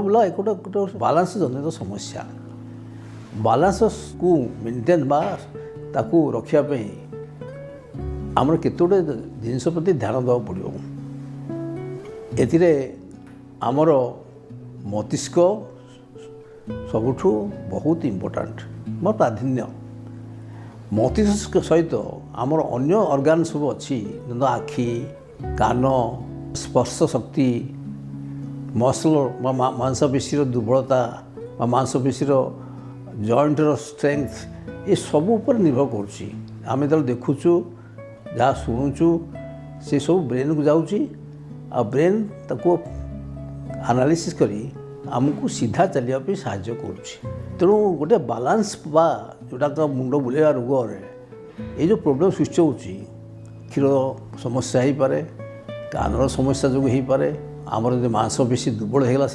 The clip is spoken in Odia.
ବୁଲା ଗୋଟେ ଗୋଟେ ବାଲାନ୍ସ ଜନିତ ସମସ୍ୟା ବାଲାନ୍ସକୁ ମେଣ୍ଟେନ୍ ବା ତାକୁ ରଖିବା ପାଇଁ ଆମର କେତେ ଗୁଡ଼ିଏ ଜିନିଷ ପ୍ରତି ଧ୍ୟାନ ଦେବାକୁ ପଡ଼ିବ। ଏଥିରେ ଆମର ମସ୍ତିଷ୍କ ସବୁଠୁ ବହୁତ ଇମ୍ପୋର୍ଟାଣ୍ଟ ବା ପ୍ରାଧାନ୍ୟ। ମସ୍ତିଷ୍କ ସହିତ ଆମର ଅନ୍ୟ ଅର୍ଗାନ ସବୁ ଅଛି, ଯେମିତି ଆଖି, କାନ, ସ୍ପର୍ଶ ଶକ୍ତି, ମସଲ ବା ମାଂସପେଶୀର ଦୁର୍ବଳତା ବା ମାଂସପେଶୀର ଜଏଣ୍ଟର ଷ୍ଟ୍ରେଙ୍ଗଥ ଏସବୁ ଉପରେ ନିର୍ଭର କରୁଛି। ଆମେ ଯେତେବେଳେ ଦେଖୁଛୁ, ଯାହା ଶୁଣୁଛୁ, ସେସବୁ ବ୍ରେନ୍କୁ ଯାଉଛି ଆଉ ବ୍ରେନ୍ ତାକୁ ଆନାଲିସିସ୍ କରି ଆମକୁ ସିଧା ଚାଲିବା ପାଇଁ ସାହାଯ୍ୟ କରୁଛି। ତେଣୁ ଗୋଟେ ବାଲାନ୍ସ ବା ଯେଉଁଟାକ ମୁଣ୍ଡ ବୁଲେଇବା ରୋଗରେ ଏଇ ଯେଉଁ ପ୍ରୋବ୍ଲେମ୍ ସୃଷ୍ଟି ହେଉଛି, କ୍ଷୀର ସମସ୍ୟା ହେଇପାରେ, କାନର ସମସ୍ୟା ଯୋଗୁଁ ହେଇପାରେ, ଆମର ଯଦି ମାଂସପେଶୀ ଦୁର୍ବଳ ହେଇଗଲା